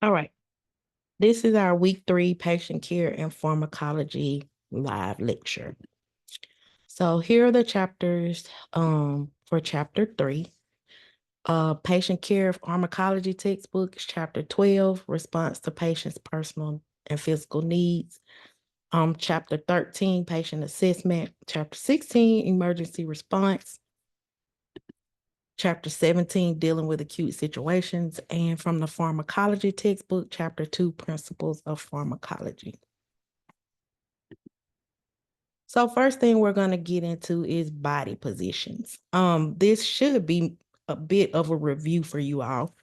All right. This is our week 3 patient care and pharmacology live lecture. So here are the chapters for chapter 3. Patient care pharmacology textbook is chapter 12, response to patients' personal and physical needs. Chapter 13, patient assessment. Chapter 16, emergency response. Chapter 17, dealing with acute situations. And from the pharmacology textbook, chapter 2, principles of pharmacology. So first thing we're going to get into is body positions. This should be a bit of a review for you all,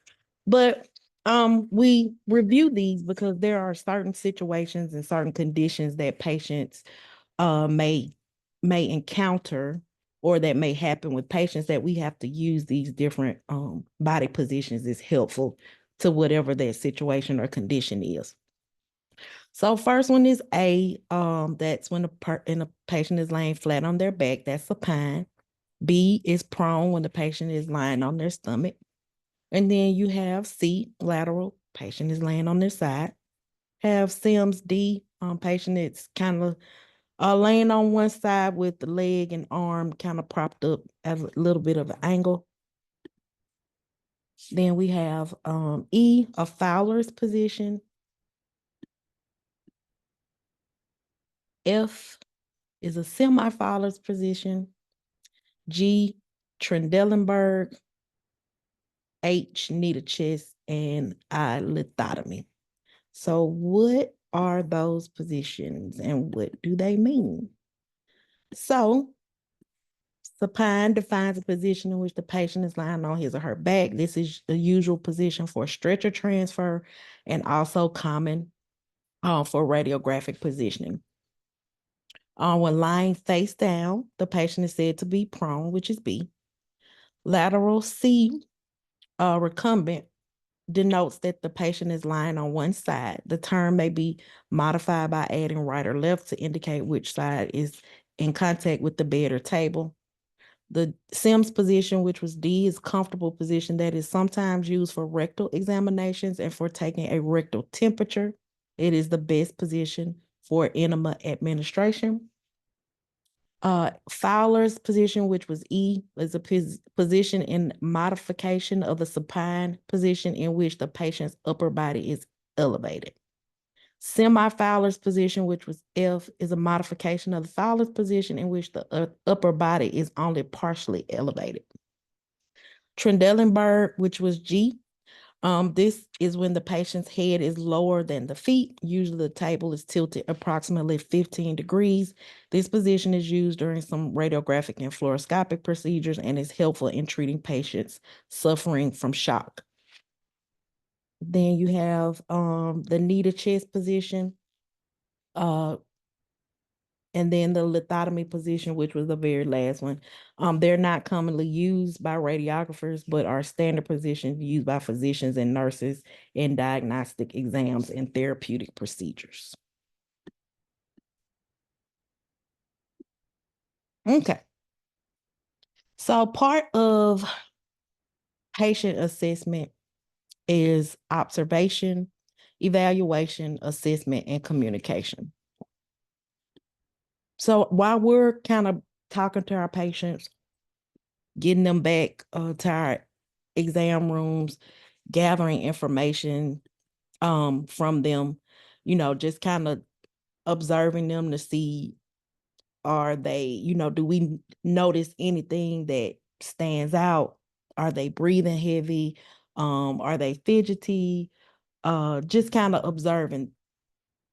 but we review these because there are certain situations and certain conditions that patients may encounter or that may happen with patients that we have to use these different body positions is helpful to whatever their situation or condition is. So first one is A, that's when a patient is laying flat on their back, that's supine. B is prone when the patient is lying on their stomach. And then you have C, lateral, patient is laying on their side. Have Sims D, patient that's kind of laying on one side with the leg and arm kind of propped up at a little bit of an angle. Then we have E, a Fowler's position. F is a semi-Fowler's position. G, Trendelenburg. H, knee to chest, and I, lithotomy. So what are those positions and what do they mean? So supine defines a position in which the patient is lying on his or her back. This is the usual position for stretcher transfer and also common for radiographic positioning. When lying face down, the patient is said to be prone, which is B. Lateral C, recumbent, denotes that the patient is lying on one side. The term may be modified by adding right or left to indicate which side is in contact with the bed or table. The Sims position, which was D, is comfortable position that is sometimes used for rectal examinations and for taking a rectal temperature. It is the best position for enema administration. Fowler's position, which was E, is a position in modification of the supine position in which the patient's upper body is elevated. Semi-Fowler's position, which was F, is a modification of the Fowler's position in which the upper body is only partially elevated. Trendelenburg, which was G, this is when the patient's head is lower than the feet. Usually the table is tilted approximately 15 degrees. This position is used during some radiographic and fluoroscopic procedures and is helpful in treating patients suffering from shock. Then you have the knee to chest position, and then the lithotomy position, which was the very last one. They're not commonly used by radiographers, but are standard positions used by physicians and nurses in diagnostic exams and therapeutic procedures. Okay. So part of patient assessment is observation, evaluation, assessment, and communication. So while we're kind of talking to our patients, getting them back to our exam rooms, gathering information from them, just kind of observing them to see, are they, do we notice anything that stands out? Are they breathing heavy? Are they fidgety? Just kind of observing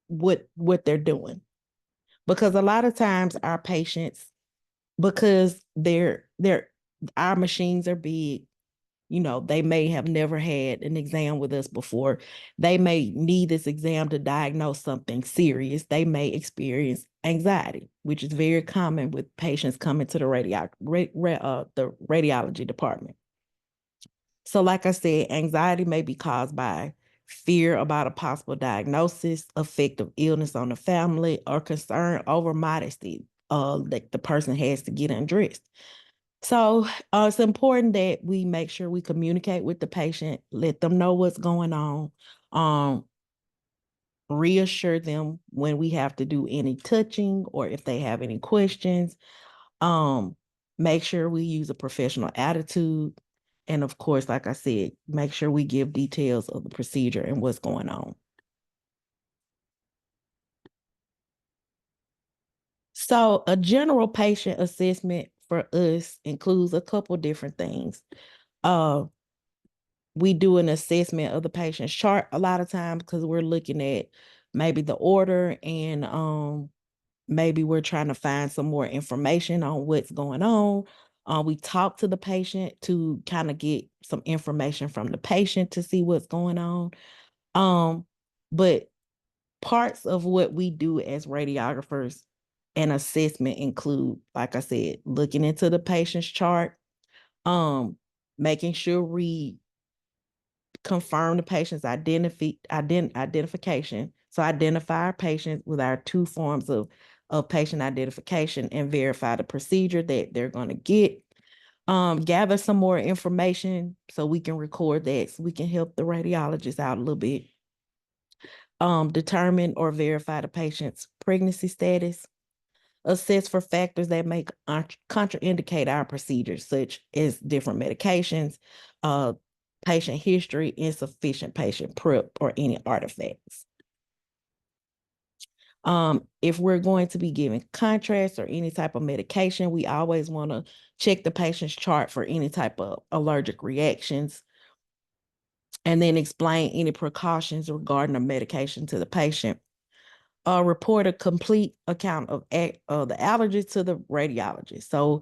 what they're doing. Because a lot of times our patients, because our machines are big, they may have never had an exam with us before. They may need this exam to diagnose something serious. They may experience anxiety, which is very common with patients coming to the radiology department. So like I said, anxiety may be caused by fear about a possible diagnosis, effect of illness on the family, or concern over modesty that the person has to get undressed. So it's important that we make sure we communicate with the patient, let them know what's going on. Um, Reassure them when we have to do any touching or if they have any questions. Um, Make sure we use a professional attitude. And of course, like I said, make sure we give details of the procedure and what's going on. So a general patient assessment for us includes a couple different things. Uh, we do an assessment of the patient's chart a lot of times because we're looking at maybe the order and maybe we're trying to find some more information on what's going on. We talk to the patient to kind of get some information from the patient to see what's going on. But parts of what we do as radiographers and assessment include, like I said, looking into the patient's chart, making sure we confirm the patient's identification. So identify our patients with our two forms of patient identification and verify the procedure that they're going to get. Gather some more information so we can record that so we can help the radiologist out a little bit. Determine or verify the patient's pregnancy status. Assess for factors that may contraindicate our procedures, such as different medications, uh, patient history, insufficient patient prep, or any artifacts. If we're going to be giving contrast or any type of medication, we always want to check the patient's chart for any type of allergic reactions and then explain any precautions regarding the medication to the patient. Report a complete account of the allergies to the radiologist. So,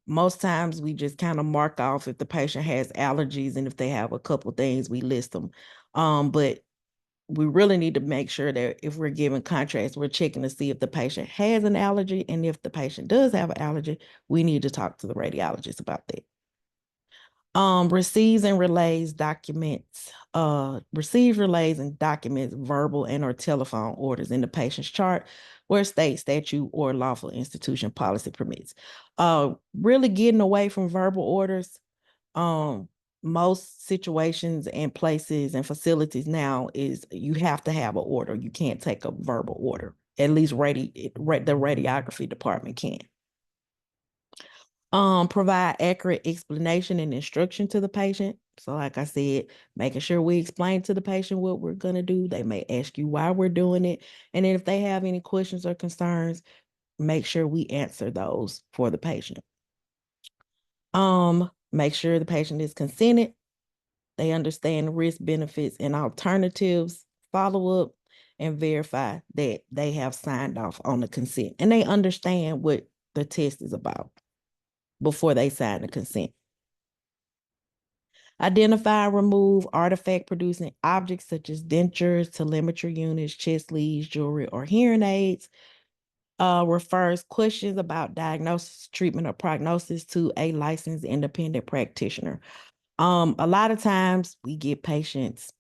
most times we just kind of mark off if the patient has allergies and if they have a couple things, we list them. But we really need to make sure that if we're giving contrast, we're checking to see if the patient has an allergy. And if the patient does have an allergy, we need to talk to the radiologist about that. Receives and relays documents, receives, relays, and documents verbal and or telephone orders in the patient's chart where state, statute, or lawful institution policy permits. Really getting away from verbal orders. Most situations and places and facilities now is you have to have an order. You can't take a verbal order. At least the radiography department can. Provide accurate explanation and instruction to the patient. So like I said, making sure we explain to the patient what we're going to do. They may ask you why we're doing it. And then if they have any questions or concerns, make sure we answer those for the patient. Make sure the patient is consented. They understand risk, benefits, and alternatives. Follow up and verify that they have signed off on the consent and they understand what the test is about before they sign the consent. Identify, remove artifact producing objects such as dentures, telemetry units, chest leads, jewelry, or hearing aids. Refers questions about diagnosis, treatment, or prognosis to a licensed independent practitioner. A lot of times we get patients,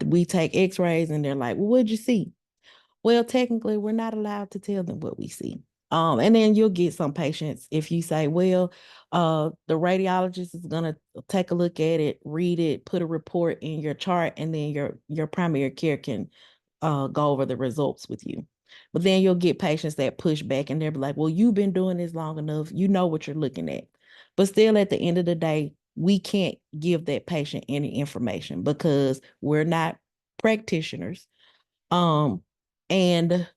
we take x-rays and they're like, well, what'd you see? Well, technically, we're not allowed to tell them what we see. And then you'll get some patients if you say, well, the radiologist is gonna take a look at it, read it, put a report in your chart, and then your primary care can go over the results with you. But then you'll get patients that push back and they'll be like, well, you've been doing this long enough, you know what you're looking at. But still, at the end of the day, we can't give that patient any information because we're not practitioners. And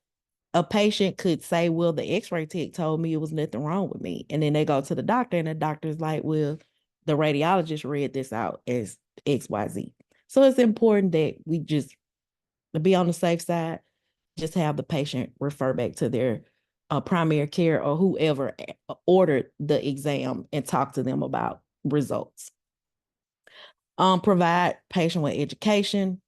a patient could say, well, the x-ray tech told me it was nothing wrong with me. And then they go to the doctor and the doctor's like, well, the radiologist read this out as XYZ. So it's important that we just, to be on the safe side, just have the patient refer back to their primary care or whoever ordered the exam and talk to them about results. Provide patient with education,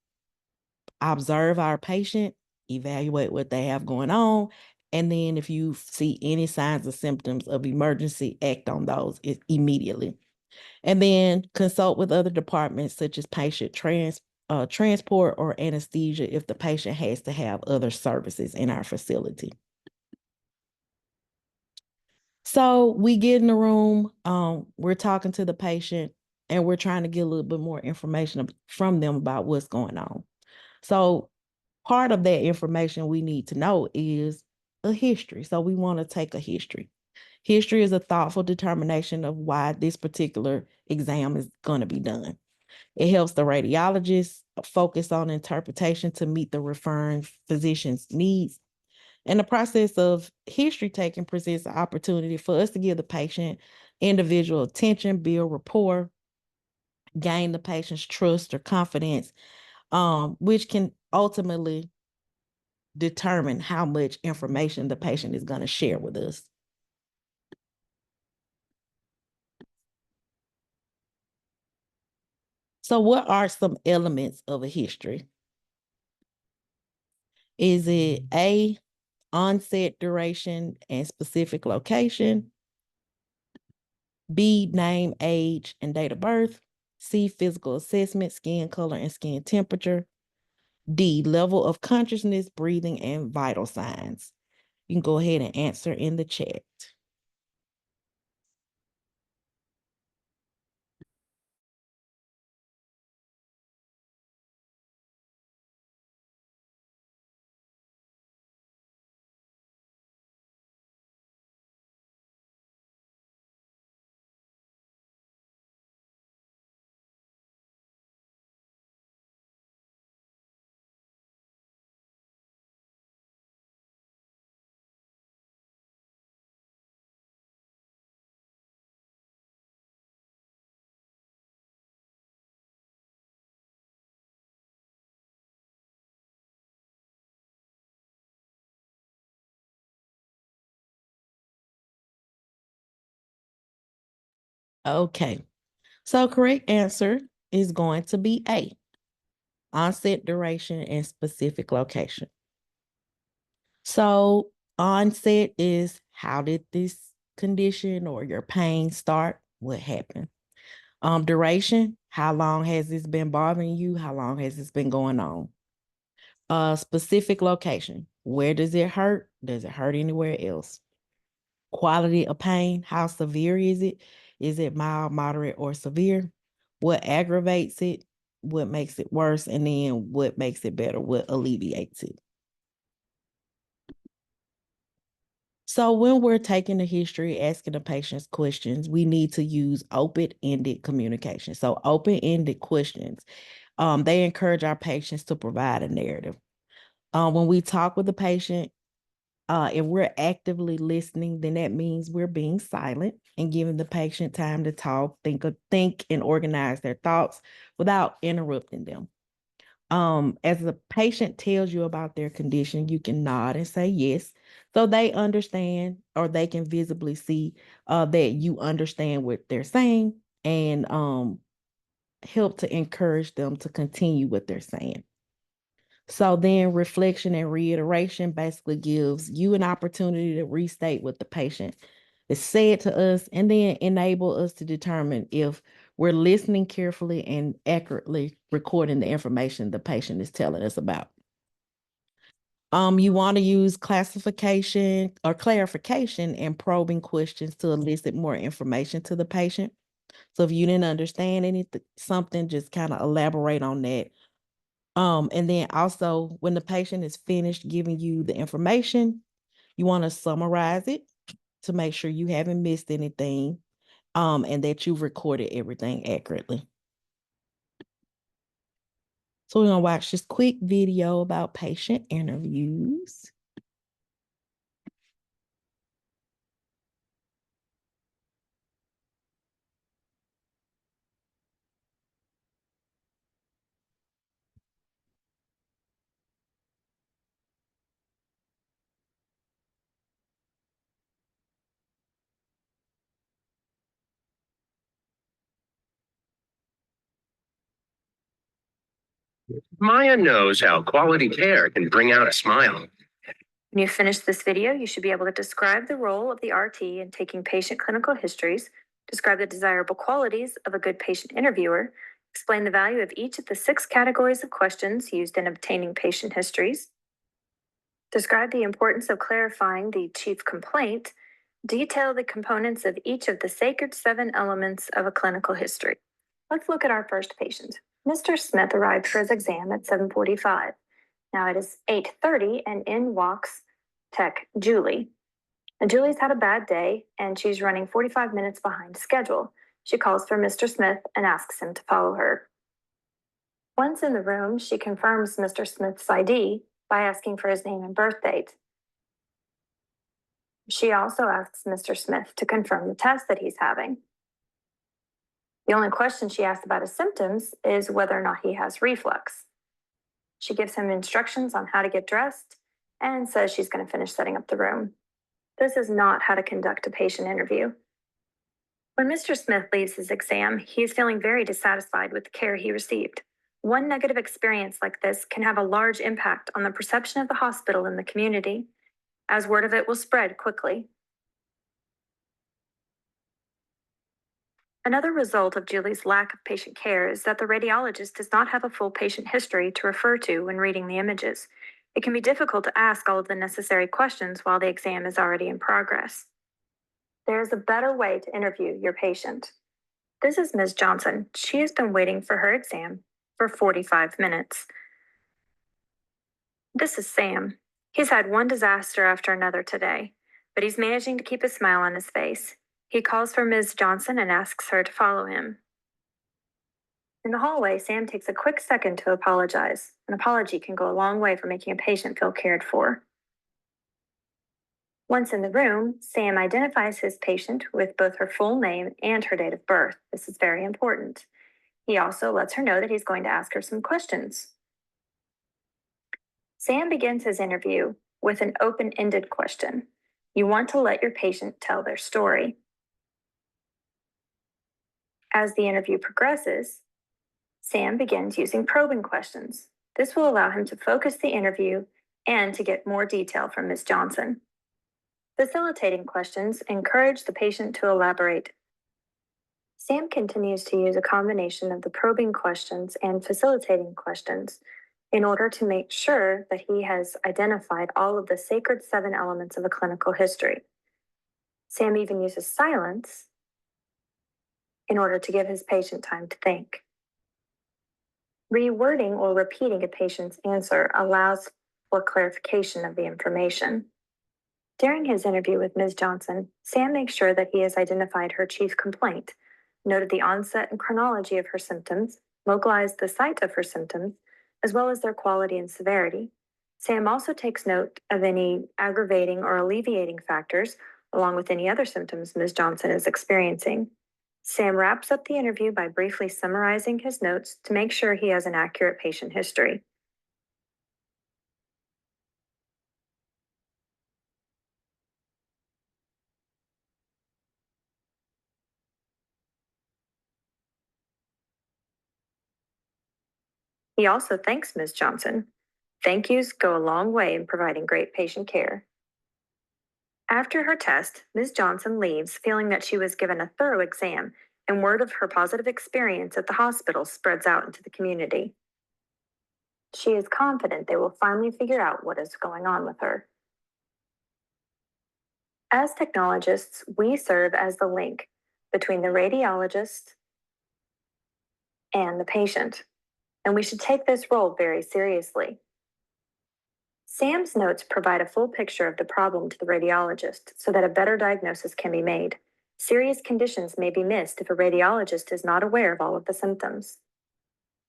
observe our patient, evaluate what they have going on, and then if you see any signs or symptoms of emergency, act on those immediately. And then consult with other departments such as patient transport or anesthesia if the patient has to have other services in our facility. So we get in the room, we're talking to the patient, and we're trying to get a little bit more information from them about what's going on. So part of that information we need to know is a history. So we want to take a history. History is a thoughtful determination of why this particular exam is going to be done. It helps the radiologist focus on interpretation to meet the referring physician's needs. And the process of history taking presents an opportunity for us to give the patient individual attention, build rapport, gain the patient's trust or confidence, which can ultimately determine how much information the patient is going to share with us. So what are some elements of a history? Is it A, onset, duration, and specific location? B, name, age, and date of birth? C, physical assessment, skin color, and skin temperature? D, level of consciousness, breathing, and vital signs? You can go ahead and answer in the chat. Okay, so correct answer is going to be A, onset, duration, and specific location. So onset is how did this condition or your pain start? What happened? Duration, how long has this been bothering you? How long has this been going on? Specific location, where does it hurt? Does it hurt anywhere else? Quality of pain, how severe is it? Is it mild, moderate, or severe? What aggravates it? What makes it worse? And then what makes it better? What alleviates it? So when we're taking the history, asking the patients questions, we need to use open-ended communication. So open-ended questions, they encourage our patients to provide a narrative. When we talk with the patient, if we're actively listening, then that means we're being silent and giving the patient time to talk, think, and organize their thoughts without interrupting them. As the patient tells you about their condition, you can nod and say yes, so they understand or they can visibly see that you understand what they're saying, and help to encourage them to continue what they're saying. So then reflection and reiteration basically gives you an opportunity to restate what the patient is said to us, and then enable us to determine if we're listening carefully and accurately recording the information the patient is telling us about. You want to use classification or clarification and probing questions to elicit more information to the patient. So if you didn't understand something, just kind of elaborate on that. And then also when the patient is finished giving you the information, you want to summarize it to make sure you haven't missed anything, and that you've recorded everything accurately. So we're gonna watch this quick video about patient interviews. Maya knows how quality care can bring out a smile. When you finish this video, you should be able to describe the role of the RT in taking patient clinical histories, describe the desirable qualities of a good patient interviewer, explain the value of each of the 6 categories of questions used in obtaining patient histories, describe the importance of clarifying the chief complaint, detail the components of each of the sacred 7 elements of a clinical history. Let's look at our first patient. Mr. Smith arrived for his exam at 7:45. Now it is 8:30 and in walks Tech Julie. And Julie's had a bad day and she's running 45 minutes behind schedule. She calls for Mr. Smith and asks him to follow her. Once in the room, she confirms Mr. Smith's ID by asking for his name and birth date. She also asks Mr. Smith to confirm the test that he's having. The only question she asks about his symptoms is whether or not he has reflux. She gives him instructions on how to get dressed and says she's going to finish setting up the room. This is not how to conduct a patient interview. When Mr. Smith leaves his exam, he is feeling very dissatisfied with the care he received. One negative experience like this can have a large impact on the perception of the hospital in the community, as word of it will spread quickly. Another result of Julie's lack of patient care is that the radiologist does not have a full patient history to refer to when reading the images. It can be difficult to ask all of the necessary questions while the exam is already in progress. There is a better way to interview your patient. This is Ms. Johnson. She has been waiting for her exam for 45 minutes. This is Sam. He's had one disaster after another today, but he's managing to keep a smile on his face. He calls for Ms. Johnson and asks her to follow him. In the hallway, Sam takes a quick second to apologize. An apology can go a long way for making a patient feel cared for. Once in the room, Sam identifies his patient with both her full name and her date of birth. This is very important. He also lets her know that he's going to ask her some questions. Sam begins his interview with an open-ended question. You want to let your patient tell their story. As the interview progresses, Sam begins using probing questions. This will allow him to focus the interview and to get more detail from Ms. Johnson. Facilitating questions encourage the patient to elaborate. Sam continues to use a combination of the probing questions and facilitating questions in order to make sure that he has identified all of the sacred 7 elements of a clinical history. Sam even uses silence in order to give his patient time to think. Rewording or repeating a patient's answer allows for clarification of the information. During his interview with Ms. Johnson, Sam makes sure that he has identified her chief complaint, noted the onset and chronology of her symptoms, localized the site of her symptoms, as well as their quality and severity. Sam also takes note of any aggravating or alleviating factors, along with any other symptoms Ms. Johnson is experiencing. Sam wraps up the interview by briefly summarizing his notes to make sure he has an accurate patient history. He also thanks Ms. Johnson. Thank yous go a long way in providing great patient care. After her test, Ms. Johnson leaves feeling that she was given a thorough exam, and word of her positive experience at the hospital spreads out into the community. She is confident they will finally figure out what is going on with her. As technologists, we serve as the link between the radiologist and the patient, and we should take this role very seriously. Sam's notes provide a full picture of the problem to the radiologist so that a better diagnosis can be made. Serious conditions may be missed if a radiologist is not aware of all of the symptoms.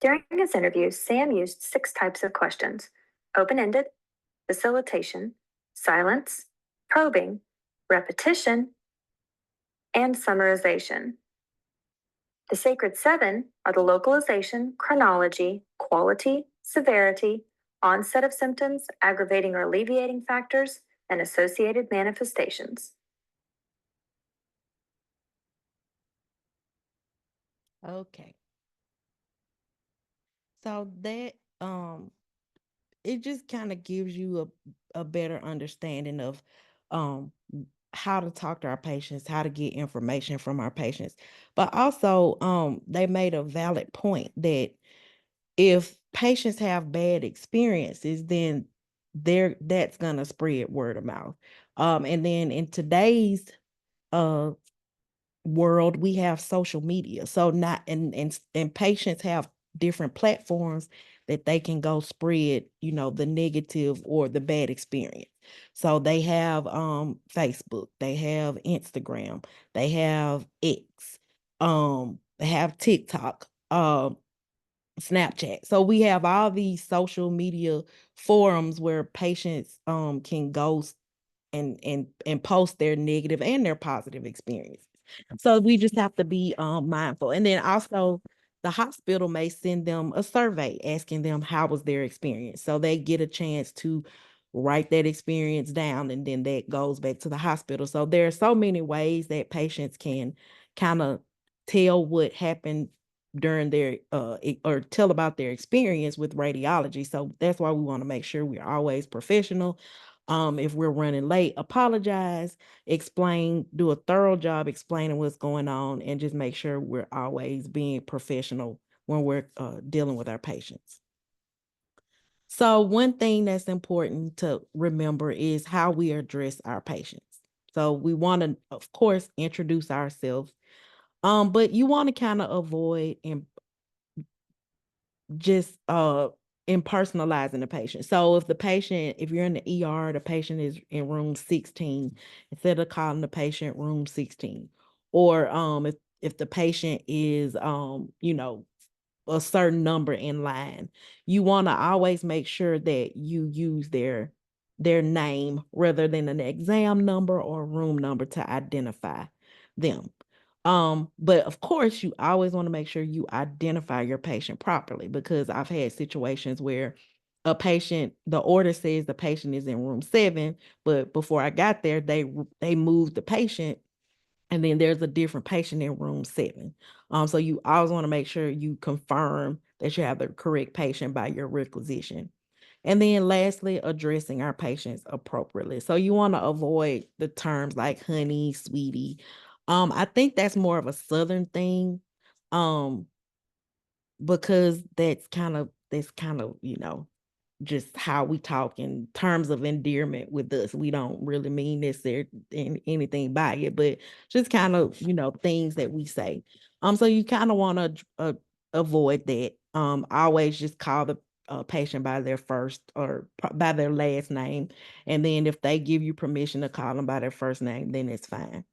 During his interview, Sam used 6 types of questions: open-ended, facilitation, silence, probing, repetition, and summarization. The sacred 7 are the localization, chronology, quality, severity, onset of symptoms, aggravating or alleviating factors, and associated manifestations. Okay. So that it just kind of gives you a better understanding of um how to talk to our patients, how to get information from our patients. But also they made a valid point that if patients have bad experiences, then that's gonna spread word of mouth. And then in today's uh world, we have social media. So not and patients have different platforms that they can go spread, the negative or the bad experience. So they have Facebook, they have Instagram, they have X, they have TikTok, Snapchat. So we have all these social media forums where patients can go and post their negative and their positive experiences. So we just have to be mindful. And then also the hospital may send them a survey asking them how was their experience. So they get a chance to write that experience down, and then that goes back to the hospital. So there are so many ways that patients can kind of tell what happened during their or tell about their experience with radiology. So that's why we want to make sure we're always professional. If we're running late, apologize, explain, do a thorough job explaining what's going on, and just make sure we're always being professional when we're dealing with our patients. So one thing that's important to remember is how we address our patients. So we want to, of course, introduce ourselves, but you want to kind of avoid just impersonalizing the patient. So if you're in the ER, the patient is in room 16, instead of calling the patient room 16. Or if the patient is a certain number in line, you want to always make sure that you use their name rather than an exam number or room number to identify them. But of course, you always want to make sure you identify your patient properly, because I've had situations where the order says the patient is in room 7, but before I got there, they moved the patient, and then there's a different patient in room 7. So you always want to make sure you confirm that you have the correct patient by your requisition. And then lastly, addressing our patients appropriately. So you want to avoid the terms like honey, sweetie. I think that's more of a Southern thing. Um, because that's kind of, just how we talk in terms of endearment with us. We don't really mean necessarily anything by it, but just kind of, things that we say. So you kind of want to avoid that. Always just call the patient by their first or by their last name. And then if they give you permission to call them by their first name, then it's fine.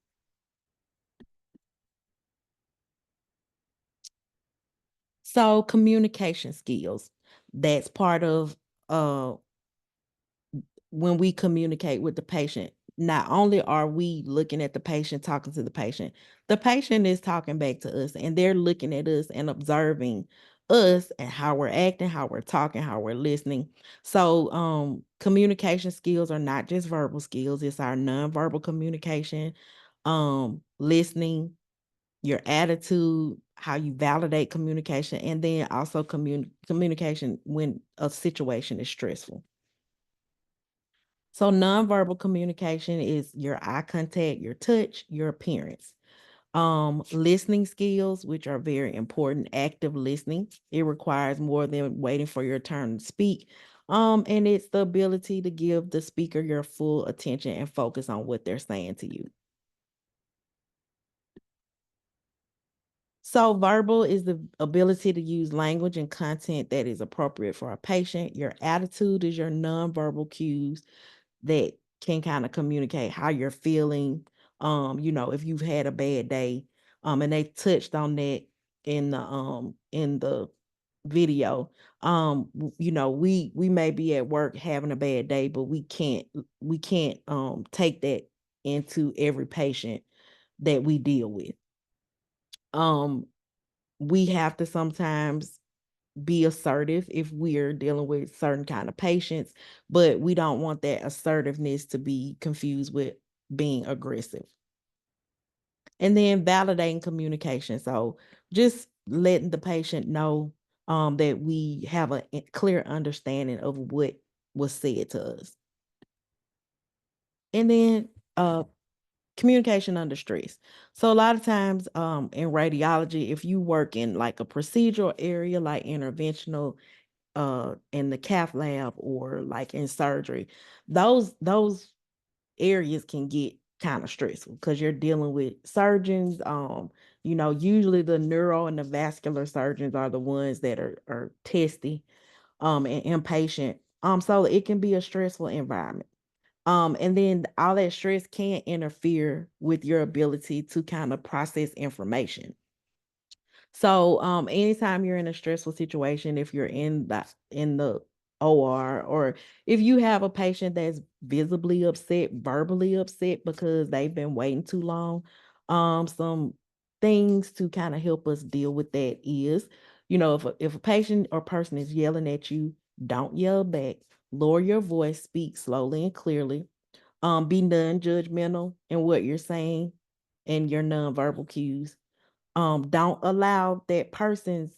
So communication skills, that's part of uh when we communicate with the patient. Not only are we looking at the patient, talking to the patient is talking back to us, and they're looking at us and observing us and how we're acting, how we're talking, how we're listening. So communication skills are not just verbal skills, it's our nonverbal communication, listening, your attitude, how you validate communication, and then also communication when a situation is stressful. So nonverbal communication is your eye contact, your touch, your appearance. Listening skills, which are very important, active listening. It requires more than waiting for your turn to speak. And it's the ability to give the speaker your full attention and focus on what they're saying to you. So verbal is the ability to use language and content that is appropriate for a patient. Your attitude is your nonverbal cues that can kind of communicate how you're feeling. If you've had a bad day, and they touched on that in the video. We may be at work having a bad day, but we can't take that into every patient that we deal with. Um, we have to sometimes be assertive if we're dealing with certain kind of patients, but we don't want that assertiveness to be confused with being aggressive. And then validating communication. So just letting the patient know that we have a clear understanding of what was said to us. And then communication under stress. So a lot of times in radiology, if you work in like a procedural area like interventional, in the cath lab or like in surgery, those areas can get kind of stressful because you're dealing with surgeons. Usually the neuro and the vascular surgeons are the ones that are testy, and impatient. So it can be a stressful environment. And then all that stress can interfere with your ability to kind of process information. So, anytime you're in a stressful situation, if you're in the OR, or if you have a patient that's visibly upset, verbally upset because they've been waiting too long, some things to kind of help us deal with that is, if a patient or person is yelling at you, don't yell back. Lower your voice, speak slowly and clearly. Be non-judgmental in what you're saying and your nonverbal cues. Don't allow that person's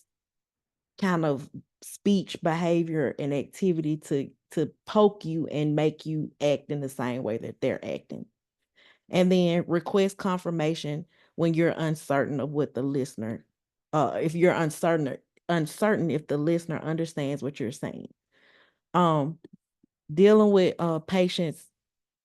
kind of speech, behavior, and activity to poke you and make you act in the same way that they're acting. And then request confirmation when you're uncertain of what the listener, if you're uncertain if the listener understands what you're saying. Um, Dealing with patients,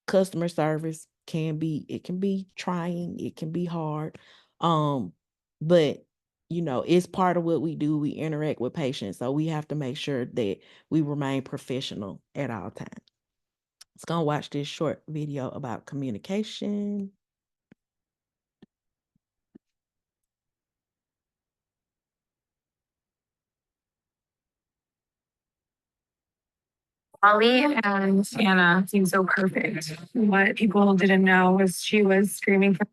customer service can be trying, it can be hard. Um, but it's part of what we do. We interact with patients, so we have to make sure that we remain professional at all times. Let's go watch this short video about communication. Molly and Anna seemed so perfect. What people didn't know was she was screaming for.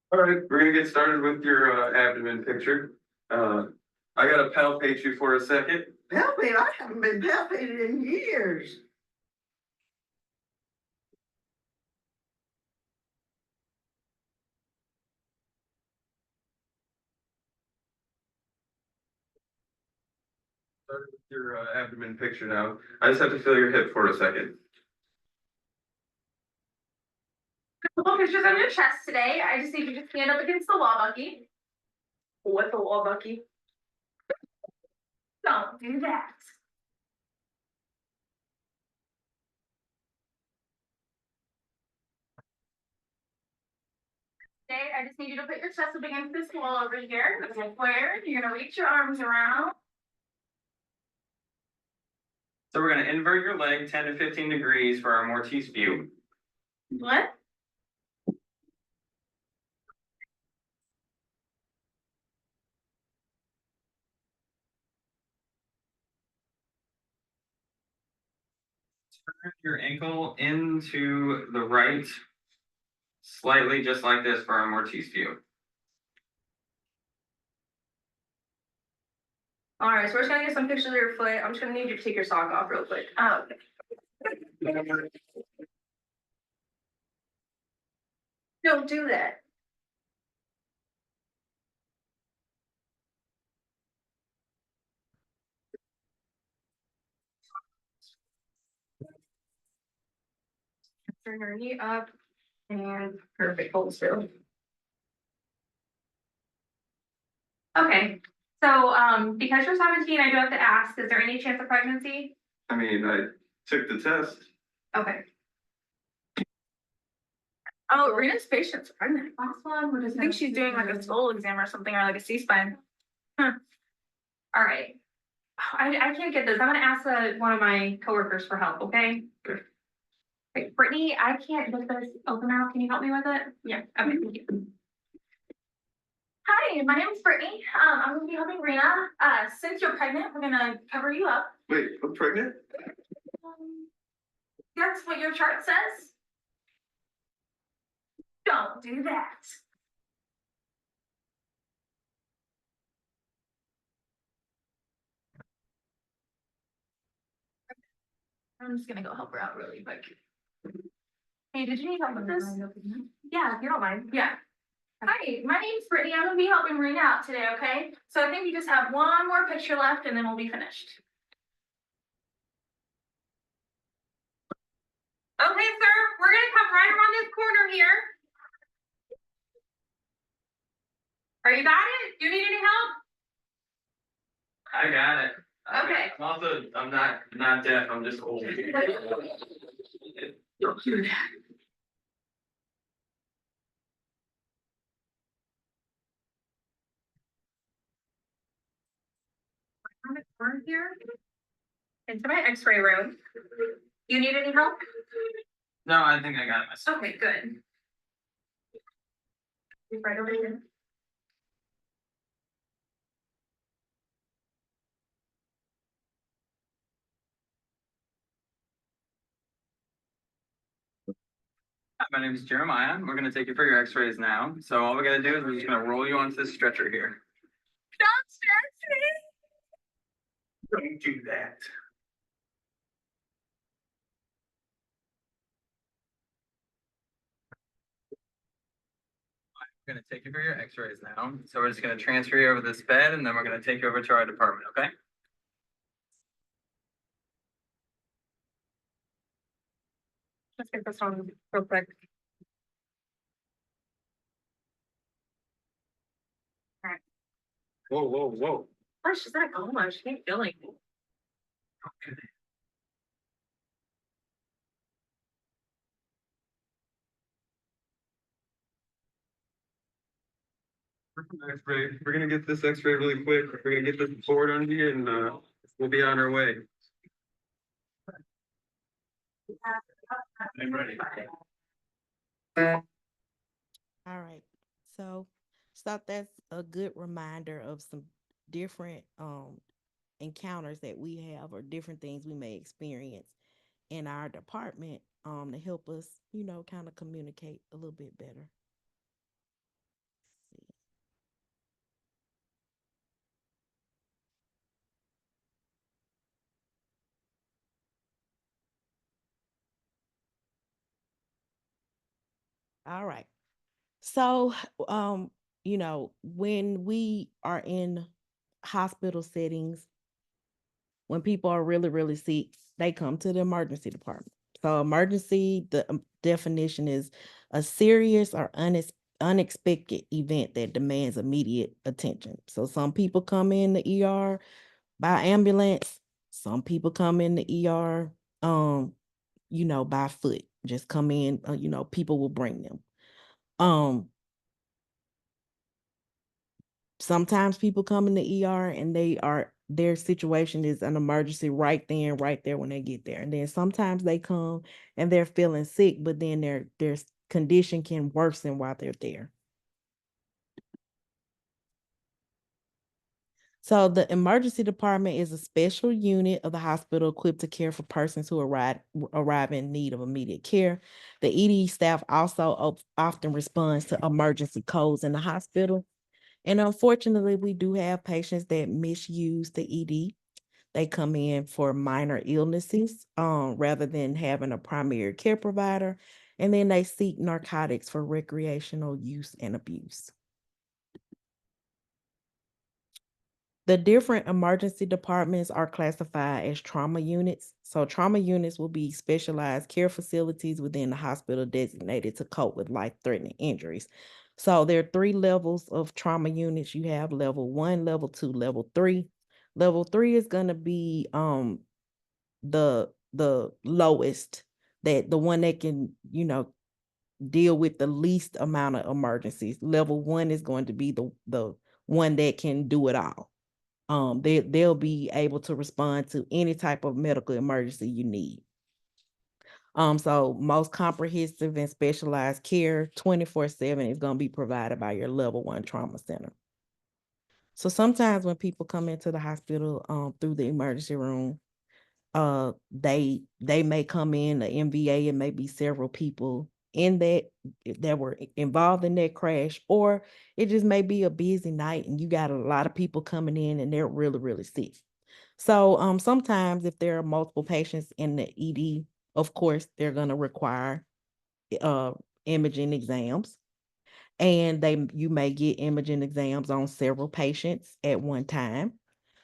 All right, we're gonna get started with your abdomen picture. I gotta palpate you for a second. Palpate? I haven't been palpated in years. Start with your abdomen picture now. I just have to feel your hip for a second. Couple pictures on your chest today. I just need you to stand up against the wall, Bucky. What the wall, Bucky? Don't do that. Today, I just need you to put your chest up against this wall over here. Okay, where you're gonna reach your arms around. So we're gonna invert your leg 10 to 15 degrees for our Mortise view. What? Turn your ankle into the right, slightly just like this for our Mortise view. All right, so we're just gonna get some pictures of your foot. I'm just gonna need you to take your sock off real quick. Oh, okay. Don't do that. Turn your knee up and perfect. Hold still. Okay, so because you're 17, I do have to ask, is there any chance of pregnancy? I mean, I took the test. Okay. Oh, Rena's patient's pregnant. Last one. I think she's doing like a skull exam or something, or like a C-spine. Huh. All right. I can't get this. I'm gonna ask one of my coworkers for help, okay? Okay. Wait, Brittany, I can't get this open now. Can you help me with it? Yeah, okay, thank you. Hi, my name is Brittany. I'm gonna be helping Rena. Since you're pregnant, we're gonna cover you up. Wait, I'm pregnant? That's what your chart says. Don't do that. I'm just gonna go help her out really quick. Hey, did you need help with this? Yeah, if you don't mind. Yeah. Hi, my name's Brittany. I'm gonna be helping Rena out today, okay? So I think we just have one more picture left and then we'll be finished. Okay, sir, we're gonna come right around this corner here. Are you got it? Do you need any help? I got it. Okay. I'm not deaf, I'm just old. Don't do that. On the corner here. Into my x-ray room. You need any help? No, I think I got it myself. Okay, good. Right over here. Hi, my name is Jeremiah. We're gonna take you for your x-rays now. So all we gotta do is we're just gonna roll you onto this stretcher here. Don't stress me. Don't do that. We're gonna take you for your x-rays now. So we're just gonna transfer you over this bed and then we're gonna take you over to our department, okay? Let's get this on real quick. Whoa, whoa, whoa. Oh, she's not coma. She ain't feeling. Okay. X-ray. We're gonna get this x-ray really quick. We're gonna get this board under you and we'll be on our way. I'm ready. All right. So that's a good reminder of some different encounters that we have or different things we may experience in our department to help us, kind of communicate a little bit better. Let's see. All right. So, when we are in hospital settings, when people are really, really sick, they come to the emergency department. So, emergency, the definition is a serious or unexpected event that demands immediate attention. So, some people come in the ER by ambulance. Some people come in the ER, by foot. Just come in. People will bring them. Um, Sometimes people come in the ER and their situation is an emergency right there when they get there. And then sometimes they come and they're feeling sick, but then their condition can worsen while they're there. So the emergency department is a special unit of the hospital equipped to care for persons who arrive in need of immediate care. The ED staff also often responds to emergency codes in the hospital. And unfortunately, we do have patients that misuse the ED. They come in for minor illnesses rather than having a primary care provider. And then they seek narcotics for recreational use and abuse. The different emergency departments are classified as trauma units. So trauma units will be specialized care facilities within the hospital designated to cope with life-threatening injuries. So there are 3 levels of trauma units. You have level 1, level 2, level 3. Level 3 is going to be the lowest, that the one that can, deal with the least amount of emergencies. Level 1 is going to be the one that can do it all. They'll be able to respond to any type of medical emergency you need. So most comprehensive and specialized care 24/7 is going to be provided by your level 1 trauma center. So sometimes when people come into the hospital through the emergency room, they may come in, the MVA, and maybe several people in that were involved in that crash, or it just may be a busy night and you got a lot of people coming in and they're really, really sick. So sometimes if there are multiple patients in the ED, of course, they're going to require imaging exams. and you may get imaging exams on several patients at one time.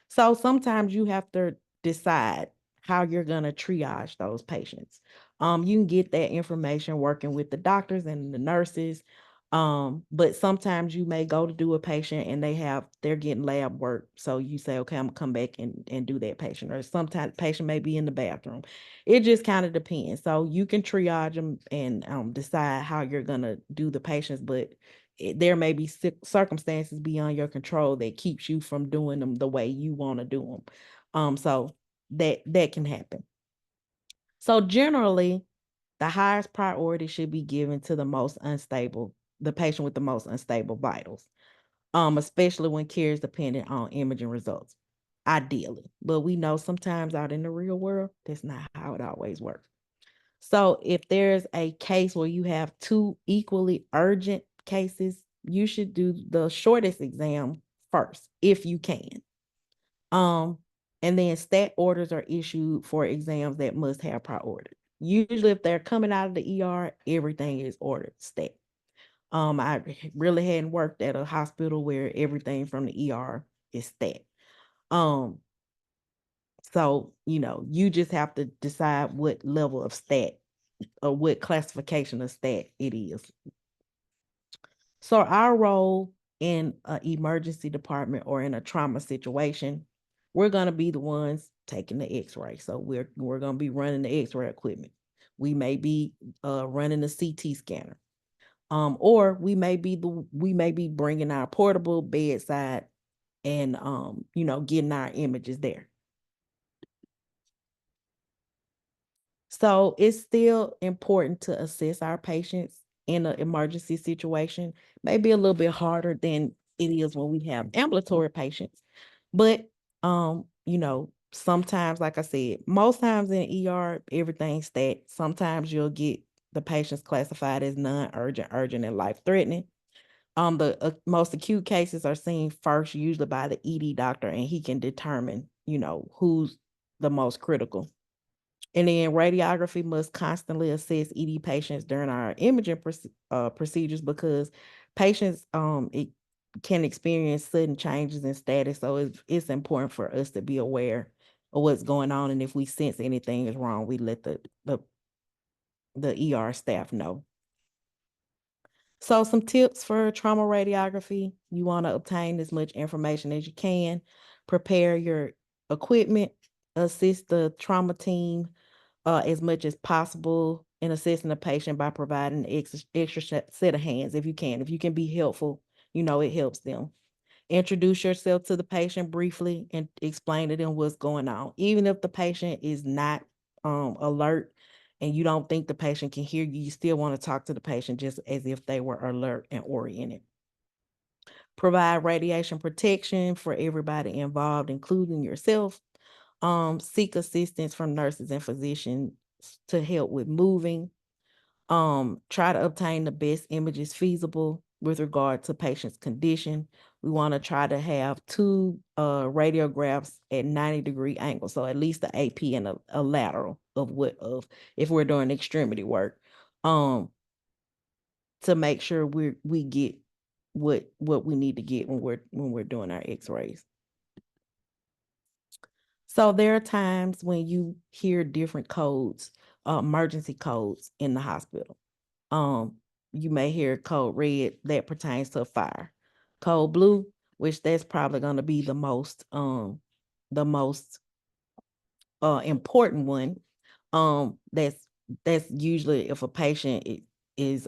So sometimes you have to decide how you're going to triage those patients. You can get that information working with the doctors and the nurses. But sometimes you may go to do a patient and they're getting lab work. So you say, okay, I'm gonna come back and do that patient. Or sometimes the patient may be in the bathroom. It just kind of depends. So you can triage them and decide how you're gonna do the patients, but there may be circumstances beyond your control that keeps you from doing them the way you want to do them. So that can happen. So generally, the highest priority should be given to the patient with the most unstable vitals, especially when care is dependent on imaging results, ideally. But we know sometimes out in the real world, that's not how it always works. So if there's a case where you have two equally urgent cases, you should do the shortest exam first, if you can. And then stat orders are issued for exams that must have priority. Usually if they're coming out of the ER, everything is ordered stat. I really hadn't worked at a hospital where everything from the ER is stat. So, you just have to decide what level of stat or what classification of stat it is. So our role in an emergency department or in a trauma situation, we're going to be the ones taking the x-ray. So we're going to be running the x-ray equipment. We may be running the CT scanner. Or we may be bringing our portable bedside and getting our images there. So it's still important to assess our patients in an emergency situation. Maybe a little bit harder than it is when we have ambulatory patients. But sometimes, like I said, most times in ER, everything's stat. Sometimes you'll get the patients classified as non-urgent, urgent, and life-threatening. The most acute cases are seen first, usually by the ED doctor, and he can determine, who's the most critical. And then radiography must constantly assess ED patients during our imaging procedures because patients it can experience sudden changes in status. So it's important for us to be aware of what's going on. And if we sense anything is wrong, we let the ER staff know. So some tips for trauma radiography: you want to obtain as much information as you can, prepare your equipment, assist the trauma team as much as possible in assessing the patient by providing extra set of hands if you can. If you can be helpful, it helps them. Introduce yourself to the patient briefly and explain to them what's going on. Even if the patient is not alert and you don't think the patient can hear you, you still want to talk to the patient just as if they were alert and oriented. Provide radiation protection for everybody involved, including yourself. Seek assistance from nurses and physicians to help with moving. Try to obtain the best images feasible with regard to patient's condition. We want to try to have two radiographs at 90-degree angles, so at least the AP and a lateral of if we're doing extremity work, to make sure we get what we need to get when we're doing our x-rays. So there are times when you hear different codes, emergency codes in the hospital. You may hear code red that pertains to a fire, code blue, which that's probably going to be the most important one. That's usually if a patient is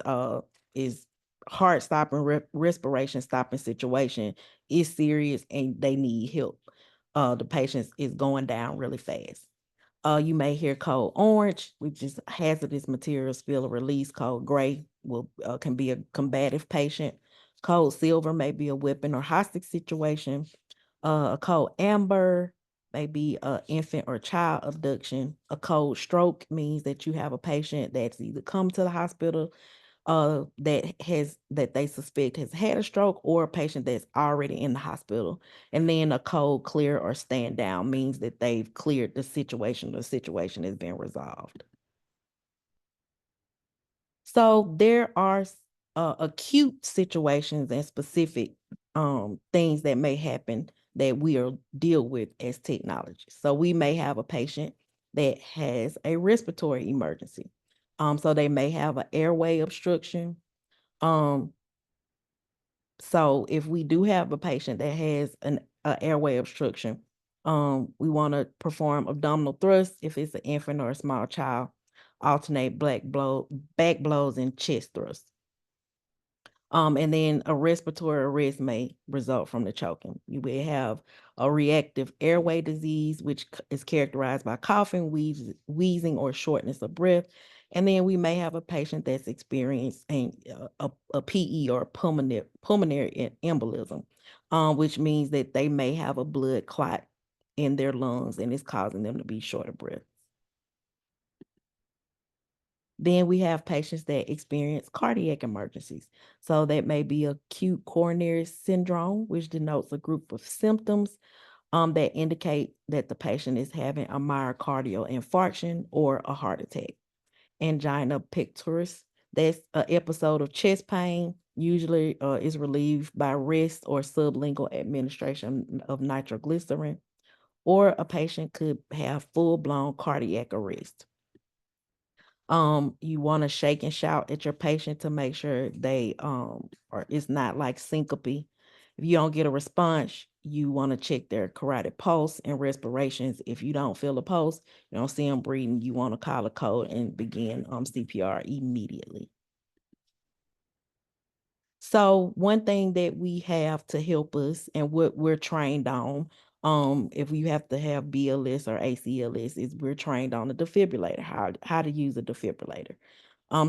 heart stopping, respiration stopping situation is serious and they need help. The patient is going down really fast. You may hear code orange, which is hazardous materials spill or release. Code gray can be a combative patient. Code silver may be a weapon or hostage situation. A code amber may be an infant or child abduction. A code stroke means that you have a patient that's either come to the hospital that they suspect has had a stroke, or a patient that's already in the hospital. And then a code clear or stand down means that they've cleared the situation has been resolved. So there are acute situations and specific things that may happen that we are deal with as technologists. So we may have a patient that has a respiratory emergency. So they may have an airway obstruction. So if we do have a patient that has an airway obstruction, we want to perform abdominal thrusts if it's an infant or a small child, alternate back blows and chest thrusts. And then a respiratory arrest may result from the choking. You will have a reactive airway disease, which is characterized by coughing, wheezing, or shortness of breath. And then we may have a patient that's experiencing a PE or pulmonary embolism, which means that they may have a blood clot in their lungs and it's causing them to be short of breath. Then we have patients that experience cardiac emergencies. So that may be acute coronary syndrome, which denotes a group of symptoms that indicate that the patient is having a myocardial infarction or a heart attack. Angina pectoris, that's an episode of chest pain, usually is relieved by rest or sublingual administration of nitroglycerin, or a patient could have full-blown cardiac arrest. You want to shake and shout at your patient to make sure they or it's not like syncope. If you don't get a response, you want to check their carotid pulse and respirations. If you don't feel a pulse, you don't see them breathing, you want to call a code and begin CPR immediately. So one thing that we have to help us and what we're trained on, if you have to have BLS or ACLS, is we're trained on a defibrillator, how to use a defibrillator.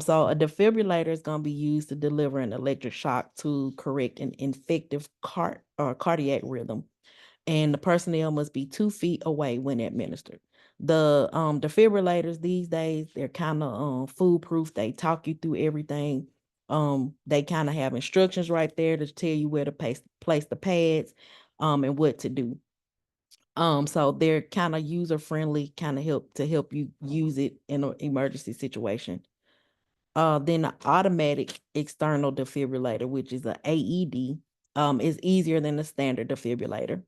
So a defibrillator is going to be used to deliver an electric shock to correct an infective cardiac rhythm, and the personnel must be 2 feet away when administered. The defibrillators these days, they're kind of foolproof. They talk you through everything. They kind of have instructions right there to tell you where to place the pads and what to do. So they're kind of user friendly, kind of help you use it in an emergency situation. Then the automatic external defibrillator, which is a AED, is easier than the standard defibrillator.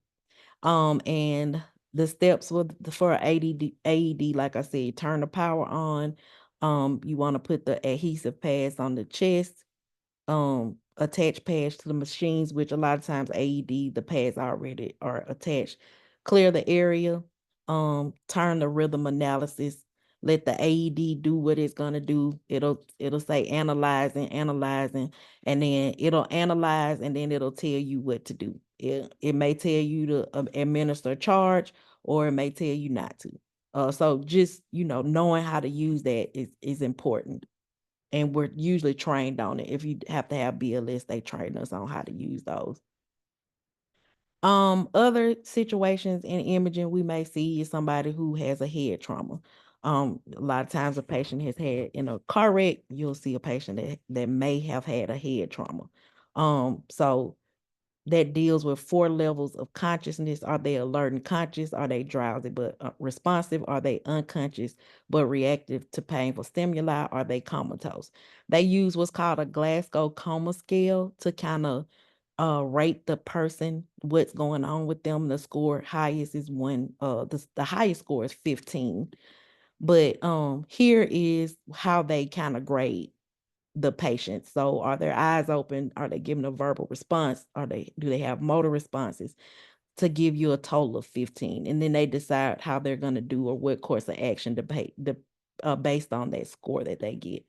And the steps for AED, like I said, turn the power on. You want to put the adhesive pads on the chest, attach pads to the machines, which a lot of times AED, the pads already are attached. Clear the area, turn the rhythm analysis, let the AED do what it's gonna do. It'll say analyzing, and then it'll analyze and then it'll tell you what to do. It may tell you to administer a charge, or it may tell you not to. So just knowing how to use that is important. And we're usually trained on it. If you have to have BLS, they train us on how to use those. Other situations in imaging we may see is somebody who has a head trauma. A lot of times a patient has had in a car wreck, you'll see a patient that may have had a head trauma. So that deals with 4 levels of consciousness. Are they alert and conscious? Are they drowsy but responsive? Are they unconscious but reactive to painful stimuli? Are they comatose? They use what's called a Glasgow coma scale to kind of rate the person, what's going on with them. The score highest is 1. The highest score is 15. But here is how they kind of grade the patient. So are their eyes open? Are they giving a verbal response? Do they have motor responses? To give you a total of 15. And then they decide how they're going to do or what course of action based on that score that they get.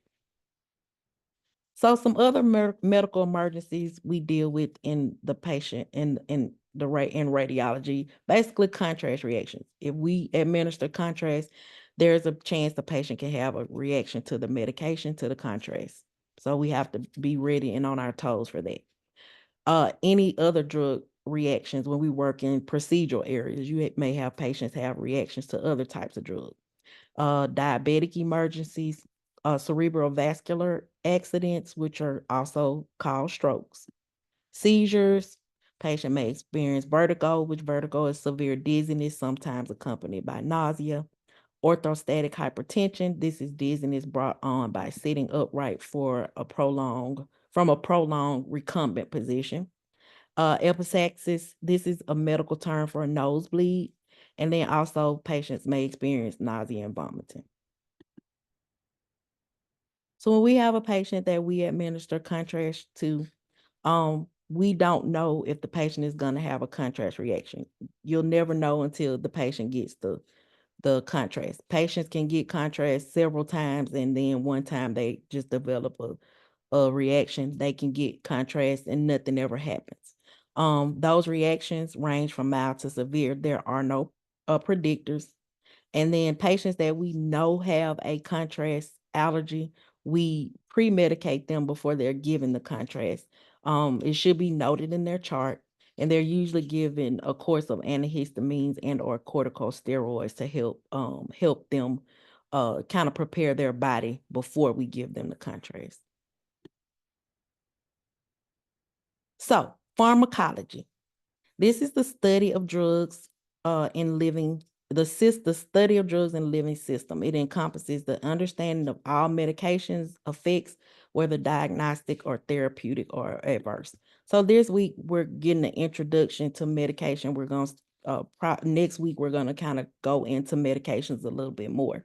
So some other medical emergencies we deal with in the patient in radiology, basically contrast reactions. If we administer contrast, there's a chance the patient can have a reaction to the medication, to the contrast. So we have to be ready and on our toes for that. Any other drug reactions, when we work in procedural areas, you may have patients have reactions to other types of drugs. Diabetic emergencies, cerebral vascular accidents, which are also called strokes. Seizures, patient may experience vertigo, which vertigo is severe dizziness, sometimes accompanied by nausea. Orthostatic hypertension, this is dizziness brought on by sitting upright for a prolonged from a prolonged recumbent position. Epistaxis, this is a medical term for a nosebleed. And then also patients may experience nausea and vomiting. So when we have a patient that we administer contrast to, we don't know if the patient is going to have a contrast reaction. You'll never know until the patient gets the contrast. Patients can get contrast several times, and then one time they just develop a reaction. They can get contrast and nothing ever happens. Those reactions range from mild to severe. There are no predictors. And then patients that we know have a contrast allergy, we pre-medicate them before they're given the contrast. It should be noted in their chart, and they're usually given a course of antihistamines and or corticosteroids to help them kind of prepare their body before we give them the contrast. So, pharmacology. This is the study of drugs in living, the study of drugs in living system. It encompasses the understanding of all medications effects, whether diagnostic or therapeutic or adverse. So this week we're getting an introduction to medication. We're going to next week we're going to kind of go into medications a little bit more.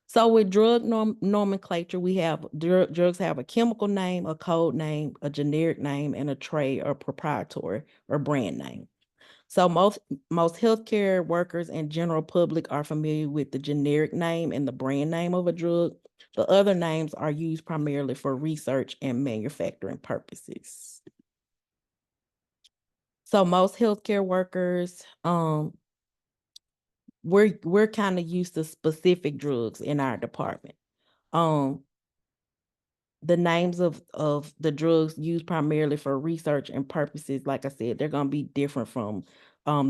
So with drug nomenclature, we have drugs have a chemical name, a code name, a generic name, and a trade or proprietary or brand name. So most healthcare workers and general public are familiar with the generic name and the brand name of a drug. The other names are used primarily for research and manufacturing purposes. So most healthcare workers, we're kind of used to specific drugs in our department. The names of the drugs used primarily for research and purposes, like I said, they're going to be different from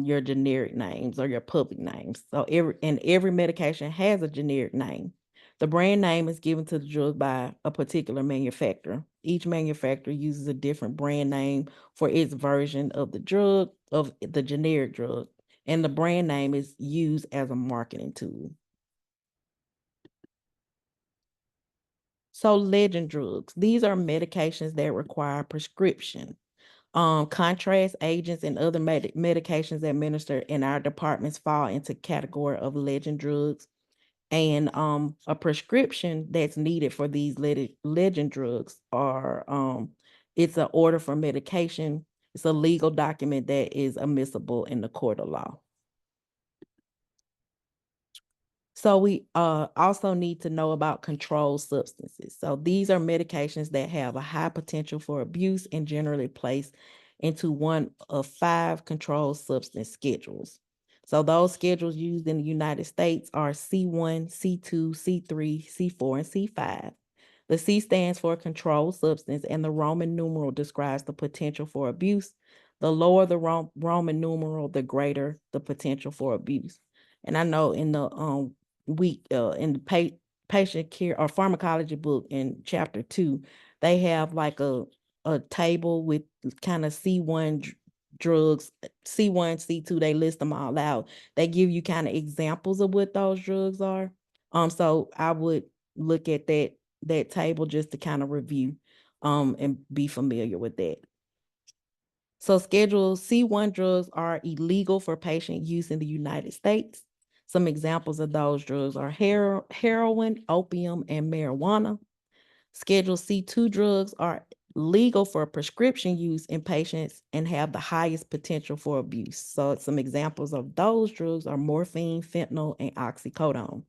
your generic names or your public names. So every medication has a generic name. The brand name is given to the drug by a particular manufacturer. Each manufacturer uses a different brand name for its version of the drug, of the generic drug, and the brand name is used as a marketing tool. So legend drugs, these are medications that require prescription. Contrast agents and other medications administered in our departments fall into category of legend drugs. And a prescription that's needed for these legend drugs are it's an order for medication. It's a legal document that is admissible in the court of law. So we also need to know about controlled substances. So these are medications that have a high potential for abuse and generally placed into one of 5 controlled substance schedules. So those schedules used in the United States are C1, C2, C3, C4, and C5. The C stands for controlled substance, and the Roman numeral describes the potential for abuse. The lower the Roman numeral, the greater the potential for abuse. And I know in the in the patient care or pharmacology book in chapter 2, they have like a table with kind of C1 drugs, C1, C2, they list them all out. They give you kind of examples of what those drugs are. So I would look at that table just to kind of review and be familiar with that. So Schedule C1 drugs are illegal for patient use in the United States. Some examples of those drugs are heroin, opium, and marijuana. Schedule C2 drugs are legal for prescription use in patients and have the highest potential for abuse. So some examples of those drugs are morphine, fentanyl, and oxycodone.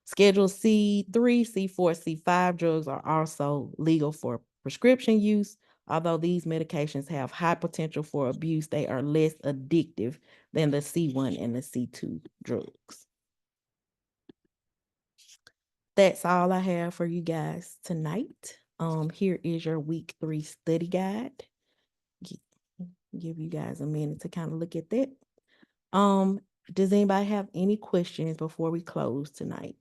Schedule C3, C4, C5 drugs are also legal for prescription use. Although these medications have high potential for abuse, they are less addictive than the C1 and the C2 drugs. That's all I have for you guys tonight. Here is your week 3 study guide. Give you guys a minute to kind of look at that. Does anybody have any questions before we close tonight?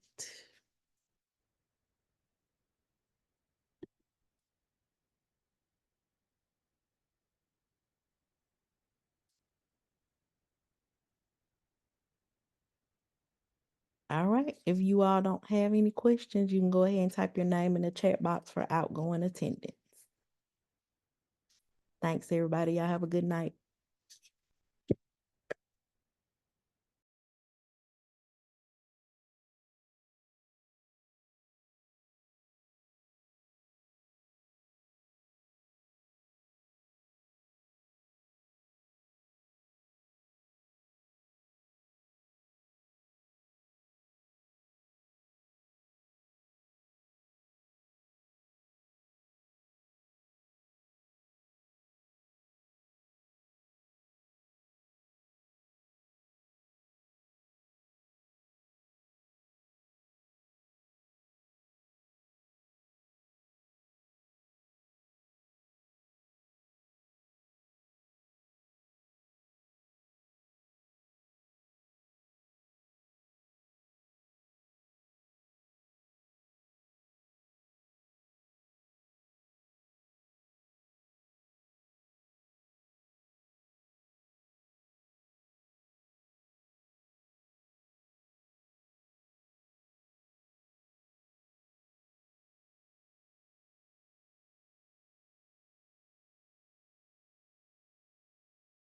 All right. If you all don't have any questions, you can go ahead and type your name in the chat box for outgoing attendance. Thanks, everybody. Y'all have a good night.